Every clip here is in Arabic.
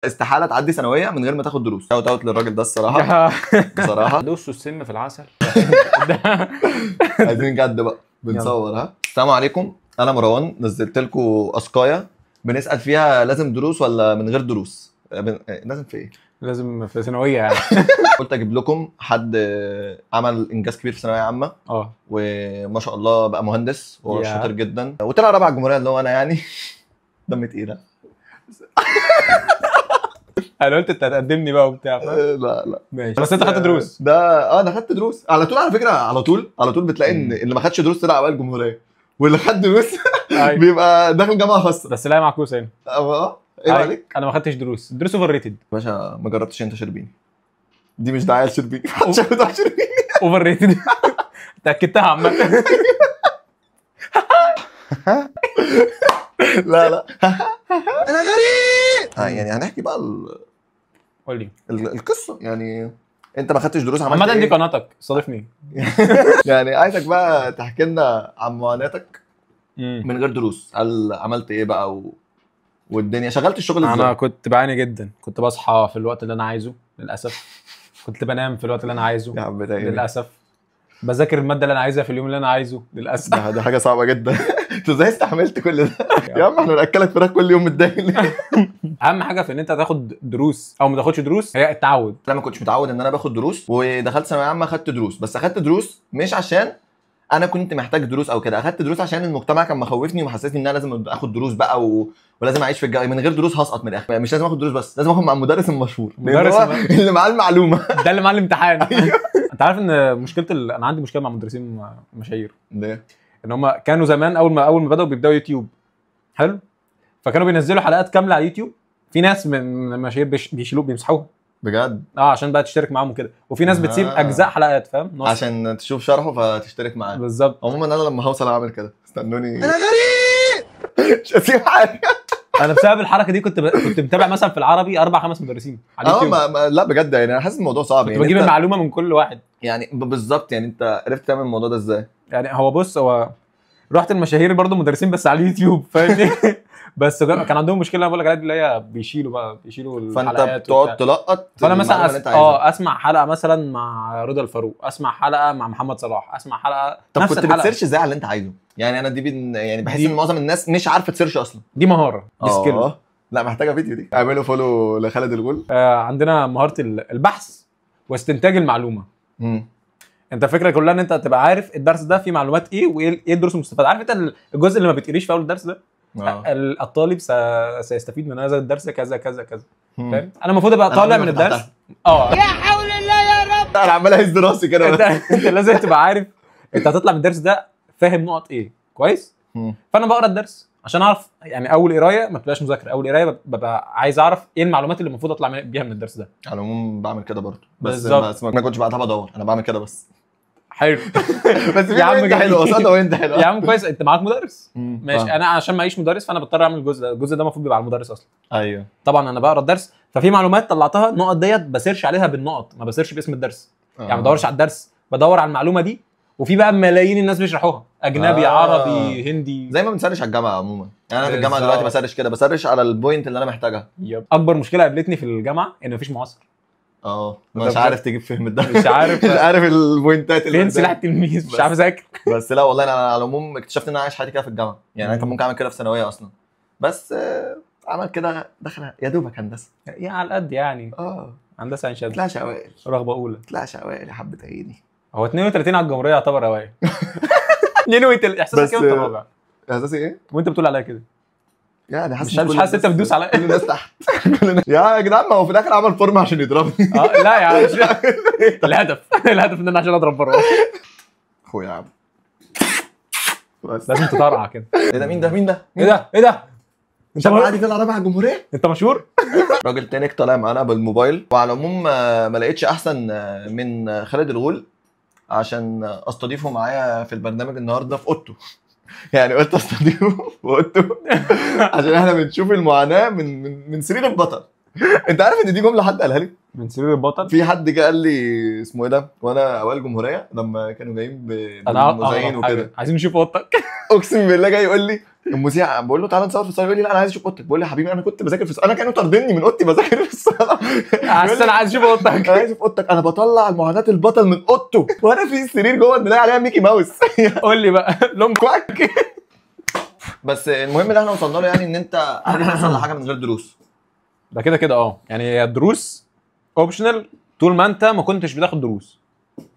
استحاله تعدي ثانويه من غير ما تاخد دروس. شوت اوت للراجل ده الصراحه. بصراحه دوسوا السم في العسل. عايزين جد بقى بنصور. ها السلام عليكم، انا مروان. نزلت لكم اسقايه بنسال فيها لازم دروس ولا من غير دروس. لازم في ايه؟ لازم في ثانويه يعني. قلت اجيب لكم حد عمل انجاز كبير في ثانويه عامه وما شاء الله بقى مهندس وهو شاطر جدا وطلع رابع الجمهوريه اللي هو انا يعني. دم تقيله. انا قلت انت هتقدمني بقى وبتاع. لا ماشي، بس انت خدت دروس. ده انا خدت دروس على طول على فكره. على طول بتلاقي ان اللي ما خدش دروس طلع اوائل الجمهوريه واللي خد دروس بيبقى داخل جامعه خاصه. بس لا معكوسه هنا. ايه عليك؟ انا ما خدتش دروس. الدروس اوفر ريتد باشا. ما جربتش انت شربيني؟ دي مش دعايه لشربيني. محدش ياخد على شربيني. اوفر ريتد. اتاكدتها عامه. لا انا غريب. يعني هنحكي بقى قول لي القصه. يعني انت ما خدتش دروس، عملت عامه ايه؟ دي قناتك، استضيفني. يعني عايزك بقى تحكي لنا عن معاناتك من غير دروس. هل عملت ايه بقى والدنيا شغلت الشغل ازاي؟ انا كنت بعاني جدا. كنت بصحى في الوقت اللي انا عايزه للاسف. كنت بنام في الوقت اللي انا عايزه يا عم للاسف. بذاكر الماده اللي انا عايزها في اليوم اللي انا عايزه للاسف. ده حاجه صعبه جدا. انت ازاي استحملت كل ده؟ يا عم احنا بناكلك فراخ كل يوم متضايق. اهم حاجه في ان انت تاخد دروس او ما تاخدش دروس هي التعود. انا ما كنتش متعود ان انا باخد دروس، ودخلت ثانويه عامه اخدت دروس. بس اخدت دروس مش عشان انا كنت محتاج دروس او كده. اخدت دروس عشان المجتمع كان مخوفني ومحسسني ان انا لازم اخد دروس بقى ولازم اعيش في الجو. من غير دروس هسقط من الاخر. مش لازم اخد دروس، بس لازم اخد مع المدرس المشهور اللي معاه المعلومه. ده اللي معاه الامتحان. انت عارف ان مشكله انا عندي مشكله مع مدرسين مشاهير. ليه؟ ان هم كانوا زمان اول ما بداوا بيبداوا يوتيوب حلو، فكانوا بينزلوا حلقات كامله على يوتيوب. في ناس من المشاهير بيشيلوه بيمسحوها بجد. عشان بقى تشترك معاهم كده. وفي ناس بتسيب اجزاء حلقات، فاهم؟ عشان تشوف شرحه فتشترك معاه. بالظبط. عموما انا لما هوصل اعمل كده استنوني. انا غريب. مش هسيب حاجه. انا بسبب الحركه دي كنت متابع مثلا في العربي 4-5 مدرسين على اليوتيوب. لا بجد يعني انا حاسس الموضوع صعب. كنت يعني بجيب المعلومه من كل واحد. يعني بالظبط. يعني انت عرفت تعمل الموضوع ده ازاي؟ يعني هو بص، هو رحت المشاهير برضو مدرسين بس على اليوتيوب، فاهمني؟ بس كان عندهم مشكله. انا بقول لك عليها اللي هي بيشيلوا الحلقات. فانت بتقعد تلقط. فانا مثلا اسمع حلقه مثلا مع رضا الفاروق، اسمع حلقه مع محمد صلاح، اسمع حلقه. طب كنت بتسيرش ازاي على اللي انت عايزه؟ يعني انا دي يعني بحس ان معظم الناس مش عارفه تسيرش اصلا. دي مهاره، دي سكيل. لا محتاجه فيديو دي. اعملوا فولو لخالد الغول. عندنا مهاره البحث واستنتاج المعلومه. انت الفكره كلها ان انت تبقى عارف الدرس ده فيه معلومات ايه وايه الدروس المستفاده. عارف انت الجزء اللي ما بتقريش في اول الدرس ده؟ الطالب سيستفيد من هذا الدرس كذا كذا كذا. فاهم؟ انا المفروض ابقى طالع من الدرس. يا حول الله يا رب. انا عمال اهز راسي كده. انت لازم تبقى عارف انت هتطلع من الدرس ده فاهم نقط ايه كويس. فانا بقرا الدرس عشان اعرف. يعني اول قرايه ما بتبقاش مذاكره. اول قرايه ببقى عايز اعرف ايه المعلومات اللي المفروض اطلع بيها من الدرس ده. على العموم بعمل كده برضه. بس ما كنتش بعدها بدور. انا بعمل كده بس. حلو. بس يا عم حلو قصاده وانت حلو. يا عم كويس انت معاك مدرس. ماشي. انا عشان معيش مدرس فانا بضطر اعمل الجزء ده المفروض بيبقى على المدرس اصلا. ايوه طبعا انا بقرا الدرس ففي معلومات طلعتها. النقط ديت بسيرش عليها بالنقط، ما بسيرش باسم الدرس. يعني ما بدورش على الدرس، بدور على المعلومه دي. وفي بقى ملايين الناس بيشرحوها اجنبي عربي هندي. زي ما بنسرش على الجامعه عموما. يعني انا في الجامعه دلوقتي بسرش كده، بسرش على البوينت اللي انا محتاجها. اكبر مشكله قابلتني في الجامعه ان مفيش معاصر. مش عارف تجيب فهم الدرس. مش عارف البوينتات اللي فين سلاح التلميذ. مش عارف اذاكر. بس لا والله انا على العموم اكتشفت ان انا عايش حياتي كده في الجامعه. يعني انا كان ممكن اعمل كده في ثانويه اصلا، بس عمل كده دخل يا دوبك هندسه. يا على القد يعني. هندسه عين شمس. طلعش اوائل. رغبه اولى. طلعش اوائل يا حبه عيني. هو 32 على الجمهوريه يعتبر اوائل. 32 احساسك ايه وانت رابع؟ احساسي ايه؟ وانت بتقول عليا كده؟ يعني حاسس مش حاسس انت بتدوس عليا. كل الناس تحت. يا جدعان ما هو في الاخر عمل فورمه عشان يضربني. لا يا عم. الهدف ان انا عشان اضرب بره. اخويا يا عم لازم تطرقع كده. ايه ده؟ مين ده؟ ايه ده؟ انت عادي طلع رابع على الجمهوريه؟ انت مشهور؟ راجل تانك طالع معانا بالموبايل. وعلى العموم ما لقيتش احسن من خالد الغول عشان استضيفه معايا في البرنامج النهارده في اوضته. يعني قلت استضيفه في اوضته عشان احنا بنشوف المعاناه من سرير البطل. انت عارف ان دي جمله حد قالها لي؟ من سرير البطل. في حد جه قال لي اسمه ايه ده وانا اوائل الجمهوريه لما كانوا جايين بالمذيعين وكده عايزين نشوف اوضتك. اقسم بالله جاي يقول لي المذيع، بقول له تعالى نصور في الصاله، يقول لي لا انا عايز اشوف اوضتك. بقول له يا حبيبي انا كنت بذاكر في الصاله، انا كانوا طاردني من اوضتي بذاكر في الصاله. اصل انا عايز اشوف اوضتك. انا عايز اشوف اوضتك، انا بطلع معاناه البطل من اوضته وانا في السرير جوه بنلاقي عليها ميكي ماوس. قول لي بقى لهم كواك. بس المهم اللي احنا وصلنا له يعني ان انت هتوصل لحاجه من غير دروس. ده كده كده يعني الدروس اوبشنال طول ما انت ما كنتش بتاخد دروس.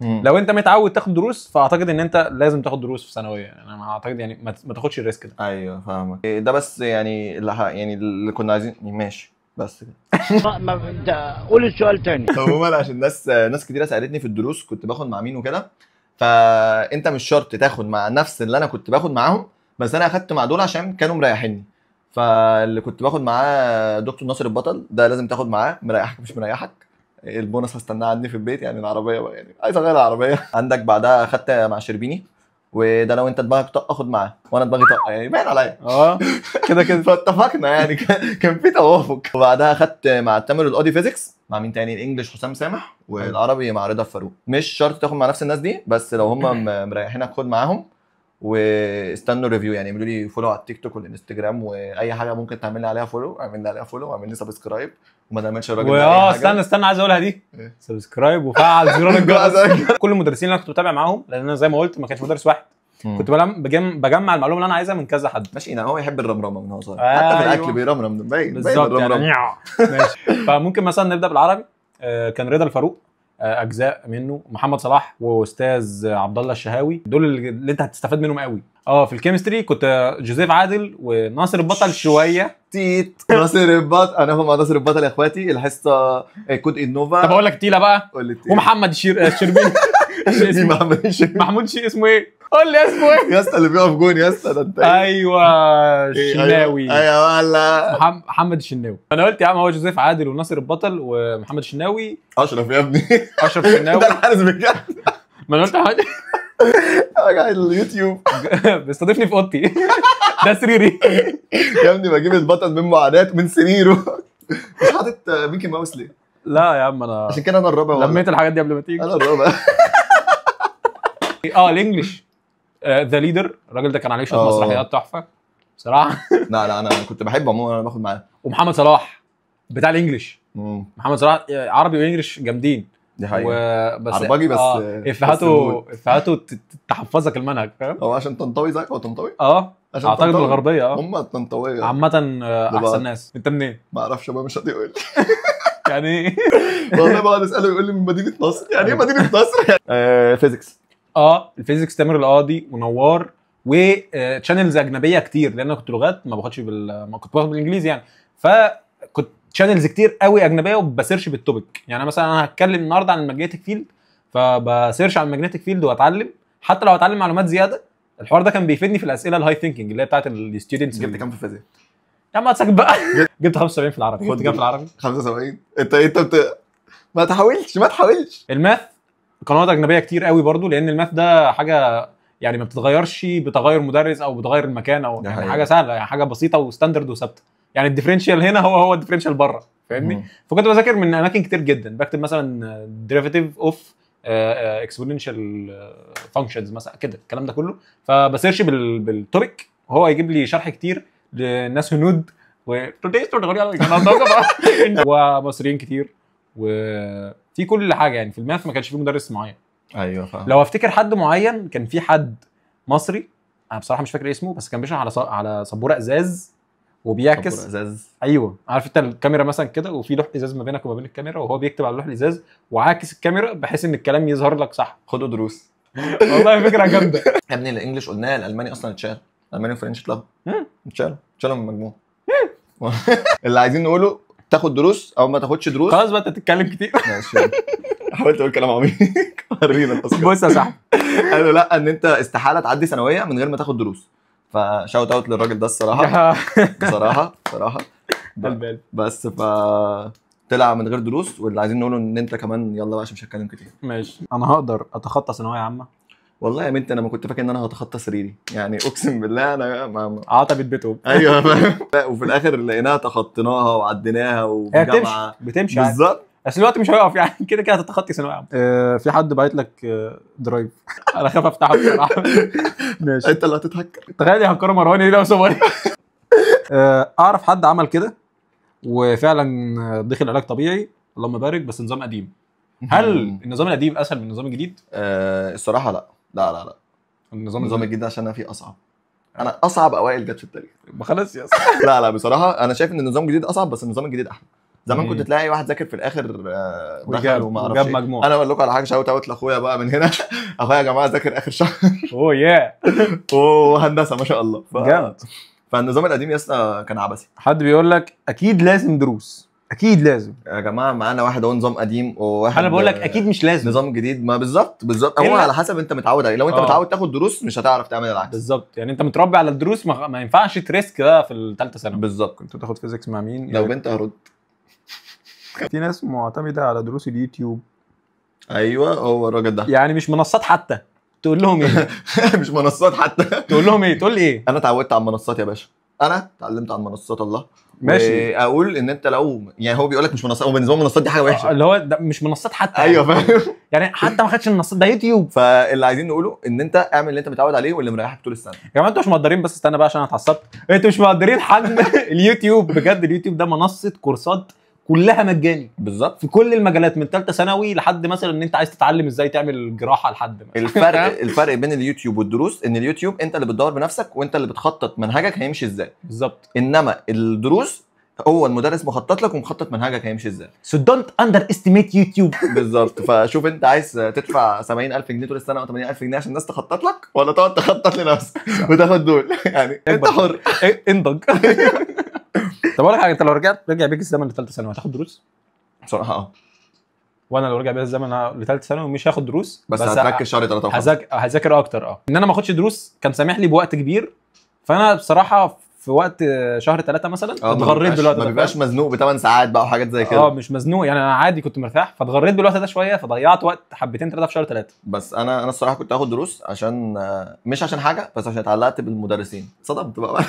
لو انت متعود تاخد دروس فاعتقد ان انت لازم تاخد دروس في ثانويه. يعني انا اعتقد يعني ما تاخدش الريسك ده. ايوه فاهمك. ده بس يعني اللي كنا عايزين ماشي بس كده. قول السؤال تاني. عموما عشان ناس كتيره سالتني في الدروس كنت باخد مع مين وكده، فانت مش شرط تاخد مع نفس اللي انا كنت باخد معاهم، بس انا اخدت مع دول عشان كانوا مريحيني. فاللي كنت باخد معاه دكتور ناصر البطل ده لازم تاخد معاه، مريحك مش مريحك. البونص هستناه عندي في البيت، يعني العربيه بقى يعني عايز اغير العربيه. عندك بعدها اخدت مع شربيني، وده لو انت دماغك طق اخد معاه وانا دماغي طق، يعني باين عليا. كده كده فاتفقنا يعني كان في توافق. وبعدها اخدت مع تامر القاضي فيزيكس، مع مين تاني؟ الانجليش حسام سامح، والعربي مع رضا فاروق. مش شرط تاخد مع نفس الناس دي، بس لو هم مريحينك خد معاهم واستنوا ريفيو. يعني اعملوا لي فولو على التيك توك والانستجرام، واي حاجه ممكن تعمل لي عليها فولو اعمل لي عليها فولو، واعمل لي سبسكرايب، وما تعملش الراجل ده اي حاجه. استنى عايز اقولها دي. سبسكرايب وفعل زرار الجرس. كل المدرسين اللي انا كنت بتابع معاهم، لان انا زي ما قلت ما كانش مدرس واحد، كنت بجمع المعلومه اللي انا عايزها من كذا حد. ماشي، هو يحب الرمرمه من هو صغير. حتى في الاكل بيرمرم، باين بالظبط يعني. ماشي. فممكن مثلا نبدا بالعربي. كان رضا الفاروق اجزاء منه، محمد صلاح واستاذ عبد الله الشهاوي، دول اللي انت هتستفاد منهم قوي. في الكيمستري كنت جوزيف عادل وناصر البطل شويه. ناصر البطل، انا هو مع ناصر البطل يا اخواتي. الحصه كود انوفا. طب اقول لك تيلا بقى. ومحمد الشربيني. محمود اسمه ايه؟ قول لي اسمه ايه يا اسطى؟ اللي بيقف جون يا اسطى ده انت. ايوه الشناوي. ايوه والله محمد الشناوي. انا قلت يا عم هو جوزيف عادل وناصر البطل ومحمد الشناوي. اشرف يا ابني. اشرف الشناوي. ده الحارس بجد. ما انا قلت حاجه. قاعد اليوتيوب بيستضيفني في اوضتي. ده سريري يا ابني. بجيب البطل من معاناه من سريره. مش حاطط ميكي ماوس ليه؟ لا يا عم انا عشان كده انا الرابع. لميت الحاجات دي قبل ما تيجي. انا الرابع. الانجليش ذا ليدر، الراجل ده كان عليه شويه مسرحيات تحفه بصراحه. لا انا كنت بحبه عموما، انا باخد معاه. ومحمد صلاح بتاع الانجليش. محمد صلاح عربي وانجليش جامدين. دي حقيقة. بس عربجي بس. افهاته تحفظك المنهج، فاهم؟ هو عشان طنطاوي زيك. هو طنطاوي؟ اعتقد بالغربيه. هم الطنطاويه عامه احسن ناس. انت منين؟ ما اعرفش بقى، مش هتقول لي. يعني والله بقعد اساله يقول لي من مدينه نصر. يعني ايه مدينه نصر؟ فيزيكس. الفيزيكس تامر القاضي ونوار وشانلز اجنبيه كتير، لان انا كنت لغات ما باخدش ما كنت باخد بالانجليزي يعني. فكنت شانلز كتير قوي اجنبيه وبسيرش بالتوبيك. يعني مثلا انا هتكلم النهارده عن الماجنتيك فيلد، فبسيرش عن الماجنتيك فيلد واتعلم. حتى لو اتعلم معلومات زياده، الحوار ده كان بيفيدني في الاسئله الهاي ثينكينج اللي هي بتاعت الستودنتس. جبت كام في الفيزياء؟ يا عم هتسكت بقى. جبت 75 في العربي. جبت كام في العربي؟ 75. انت ما تحاولش. الماث قنوات اجنبيه كتير قوي برضو، لان الماث ده حاجه يعني ما بتتغيرش بتغير مدرس او بتغير المكان، او يعني حاجه سهله، يعني حاجه بسيطه وستاندرد وثابته. يعني الديفرنشال هنا هو الديفرنشال بره، فاهمني؟ فكنت بذاكر من اماكن كتير جدا. بكتب مثلا ديريفاتيف اوف اكسبوننشال فانكشنز مثلا كده، الكلام ده كله. فبسيرش بالتوبيك وهو يجيب لي شرح كتير للناس هنود ومصريين كتير، وفي كل حاجه. يعني في الماث ما كانش في مدرس معين. ايوه فاهم. لو افتكر حد معين، كان في حد مصري انا بصراحه مش فاكر اسمه، بس كان بيشرح على سبوره ازاز وبيعكس. سبوره ازاز. ايوه عارف انت الكاميرا مثلا كده، وفي لوح ازاز ما بينك وما بين الكاميرا، وهو بيكتب على لوح الازاز وعاكس الكاميرا بحيث ان الكلام يظهر لك صح. خدوا دروس. والله فكره جامده. يا ابني الانجليش قلناه، الالماني اصلا اتشال. الالماني والفرنش اتلغوا. اتشالوا من المجموع. اللي عايزين نقوله تاخد دروس او ما تاخدش دروس. خلاص بقى انت تتكلم كتير. ماشي. حاولت اقول كلام عميق. ورينا التذكره. بص يا صاحبي، قالوا لا ان انت استحاله تعدي ثانويه من غير ما تاخد دروس. فشاوت اوت للراجل ده الصراحه. بصراحه بس طلع من غير دروس. واللي عايزين نقوله ان انت كمان يلا بقى عشان مش هتكلم كتير. ماشي. انا هقدر اتخطى ثانويه عامه؟ والله يا بنتي انا ما كنت فاكر ان انا هتخطى سريري. يعني اقسم بالله انا عطبت بيتهم. ايوه فاهم. وفي الاخر لقيناها تخطيناها وعديناها وجامعه بتمشي بالظبط. بس الوقت مش هيقف يعني كده كده هتتخطي ثانويه عامه. في حد باعت لك درايف انا خايف افتحه بصراحه. ماشي انت اللي هتتهكر. تخيل يهكروا مروان ايه لو صوري. اعرف حد عمل كده وفعلا دخل علاج طبيعي اللهم بارك بس نظام قديم. هل النظام القديم اسهل من النظام الجديد؟ الصراحه لا لا لا لا. النظام الجديد عشان انا فيه اصعب. انا اصعب اوائل جت في التاريخ. خلاص يا اسطى. لا لا بصراحه انا شايف ان النظام الجديد اصعب بس النظام الجديد احلى. زمان كنت تلاقي واحد ذاكر في الاخر دخل وما اعرفش جاب مجموع. انا اقول لكم على حاجه شاوت اوت لاخويا بقى من هنا. اخويا يا جماعه ذاكر اخر شهر. اوه يا وهندسه ما شاء الله. جامد. فالنظام القديم يا اسطى كان عبثي. حد بيقول لك اكيد لازم دروس، اكيد لازم. يا جماعه معانا واحد هو نظام قديم وواحد انا بقول لك اكيد مش لازم نظام جديد. ما بالظبط هو على حسب انت متعود عليه. لو انت متعود تاخد دروس مش هتعرف تعمل العكس. بالظبط يعني انت متربي على الدروس ما ينفعش تريسك ده في الثالثه ثانوي. بالظبط. كنت بتاخد فيزيكس مع مين؟ لو بنت هرد. في ناس معتمده على دروس اليوتيوب. ايوه هو الراجل ده يعني مش منصات حتى. تقول لهم ايه؟ مش منصات حتى. تقول لهم ايه؟ تقول ايه؟ انا اتعودت على المنصات يا باشا. انا اتعلمت عن منصات الله. ماشي. اقول ان انت لو يعني هو بيقول لك مش منصات. هو بالنسبه له المنصات دي حاجه وحشه. اللي هو ده مش منصات حتى. ايوه فاهم. يعني حتى ما خدش المنصات ده يوتيوب. فاللي عايزين نقوله ان انت اعمل اللي انت متعود عليه واللي مريحك طول السنه. يا جماعه انتوا مش مقدرين بس استنى بقى عشان انا اتعصبت. انتوا مش مقدرين حجم اليوتيوب بجد. اليوتيوب ده منصه كورسات كلها مجاني بالظبط في كل المجالات من ثالثه ثانوي لحد مثلا ان انت عايز تتعلم ازاي تعمل جراحه لحد الفرق بين اليوتيوب والدروس ان اليوتيوب انت اللي بتدور بنفسك وانت اللي بتخطط منهجك هيمشي ازاي. بالظبط. انما الدروس هو المدرس مخطط لك ومخطط منهجك هيمشي ازاي. So don't underestimate يوتيوب. بالظبط. فشوف انت عايز تدفع 70,000 جنيه طول السنه او 80,000 جنيه عشان الناس تخطط لك ولا تقعد تخطط لنفسك وتاخد دول. يعني انت حر. انضج. طب اقول لك حاجه، انت لو رجع بيك الزمن لثالثه ثانوي هتاخد دروس؟ بصراحه وانا لو رجع بيا الزمن لثالثه ثانوي مش هاخد دروس بس هتركز شهر 3 هذاكر اكتر. ان انا ما اخدش دروس كان سامح لي بوقت كبير. فانا بصراحه في وقت شهر 3 مثلا اتغريت بالوقت ده. ما بيبقاش مزنوق ب8 ساعات بقى وحاجات زي كده. مش مزنوق يعني انا عادي كنت مرتاح فاتغريت بالوقت ده شويه فضيعت وقت حبتين 3 في شهر 3. بس انا الصراحه كنت هاخد دروس عشان مش عشان حاجه بس عشان اتعلقت بالمدرسين. صدمت بقى.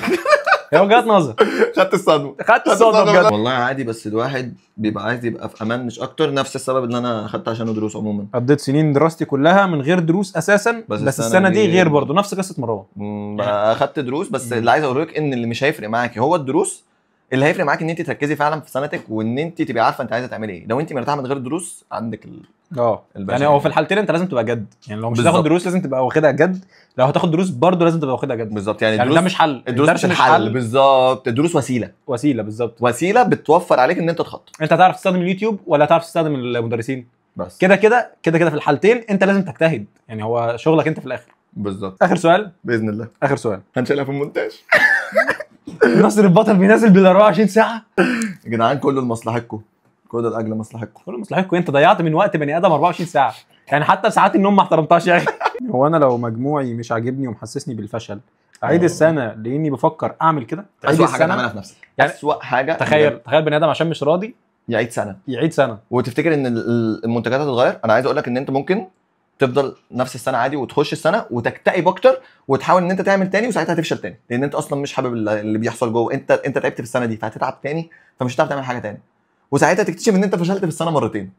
هي وجهات نظر. خدت الصدمه بجد. والله عادي بس الواحد بيبقى عايز يبقى في امان مش اكتر. نفس السبب اللي انا خدت عشانه دروس عموما. قضيت سنين دراستي كلها من غير دروس اساسا بس السنه دي غير برضه نفس قصه مروان. اخدت دروس بس اللي عايز اقول لك ان اللي مش هيفرق معاكي هو الدروس. اللي هيفرق معاك ان انت تركزي فعلا في سنتك وان انت تبقي عارفه انت عايزه تعملي ايه. لو انت مرتاحه من غير دروس عندك يعني هو في الحالتين انت لازم تبقى جد. يعني لو مش هتاخد دروس لازم تبقى واخدها جد. لو هتاخد دروس برضه لازم تبقى واخدها جد. بالظبط. يعني ده مش حل. الدروس مش الحل. بالظبط. الدروس وسيله بالظبط. وسيله بتوفر عليك ان انت تخطط. انت هتعرف تستخدم اليوتيوب ولا هتعرف تستخدم المدرسين بس كده في الحالتين انت لازم تجتهد. يعني هو شغلك انت في الاخر. بالظبط. اخر سؤال باذن الله. اخر سؤال هنشيلها في المونتاج. ناصر البطل بينزل بال 24 ساعه. يا جدعان كله لمصلحتكم. كله لاجل مصلحتكم. كله لمصلحتكم. انت ضيعت من وقت بني ادم 24 ساعه. يعني حتى ساعات النوم ما احترمتهاش يا اخي. هو انا لو مجموعي مش عاجبني ومحسسني بالفشل اعيد السنه لاني بفكر اعمل كده. اسوء حاجه تعملها في نفسك. يعني اسوء حاجه. تخيل بني ادم عشان مش راضي يعيد سنه وتفتكر ان المنتجات هتتغير. انا عايز اقول لك ان انت ممكن تفضل نفس السنه عادي وتخش السنه وتكتئب اكتر وتحاول ان انت تعمل تاني وساعتها هتفشل تاني لان انت اصلا مش حابب اللي بيحصل جوه. انت تعبت في السنه دي فهتتعب تاني فمش هتعرف تعمل حاجه تاني وساعتها تكتشف ان انت فشلت في السنه مرتين.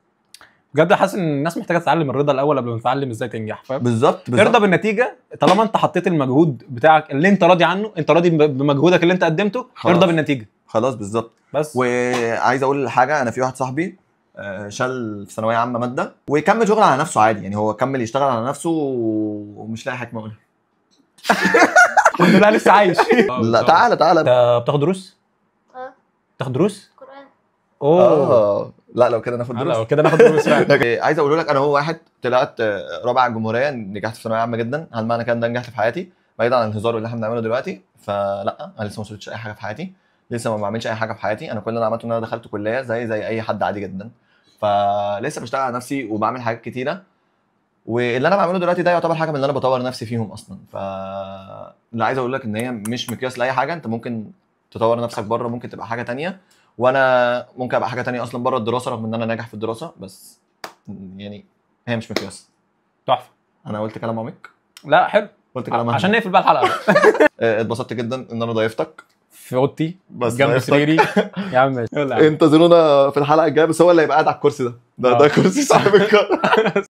بجد حاسس ان الناس محتاجه تتعلم الرضا الاول قبل ما تتعلم ازاي تنجح. فاهم؟ بالظبط. ارضى بالنتيجه. طالما انت حطيت المجهود بتاعك اللي انت راضي عنه انت راضي بمجهودك اللي انت قدمته ارضى بالنتيجه. خلاص بالظبط. بس وعايز اقول حاجه. انا في واحد صاحبي شال في ثانويه عامه ماده ويكمل شغل على نفسه عادي. يعني هو كمل يشتغل على نفسه ومش لاقي حكمه اقولها. الحمد لله لسه عايش. لا تعالى انت بتاخد دروس؟ بتاخد دروس؟ قرآن. لا لو كده ناخد دروس. لو كده ناخد دروس فعلا. عايز اقول لك انا هو واحد طلعت رابع الجمهوريه نجحت في ثانويه عامه جدا. هل معنى كده ان نجحت في حياتي؟ بعيدا عن الهزار اللي احنا بنعمله دلوقتي فلا. انا لسه ما وصلتش اي حاجه في حياتي. لسه ما بعملش اي حاجه في حياتي. انا كل اللي انا عملته ان انا دخلت كليه زي اي حد عادي جدا. فلسه بشتغل على نفسي وبعمل حاجات كتيره واللي انا بعمله دلوقتي ده يعتبر حاجه من اللي انا بطور نفسي فيهم اصلا. اللي عايز اقول لك ان هي مش مقياس لاي حاجه. انت ممكن تطور نفسك بره ممكن تبقى حاجه تانية وانا ممكن ابقى حاجه تانية اصلا بره الدراسه رغم ان انا ناجح في الدراسه بس يعني هي مش مقياس. تحفه. انا قلت كلام عميق. لا حلو. قلت كلام عشان نقفل بقى الحلقه. اتبسطت جدا ان انا ضيفتك في اوضتي بس جنب ناقصك. سريري. يا عم ماشي يلا يا عم. انتظرونا في الحلقه الجايه، بس هو اللي هيبقى قاعد على الكرسي ده، ده كرسي صاحب القرار.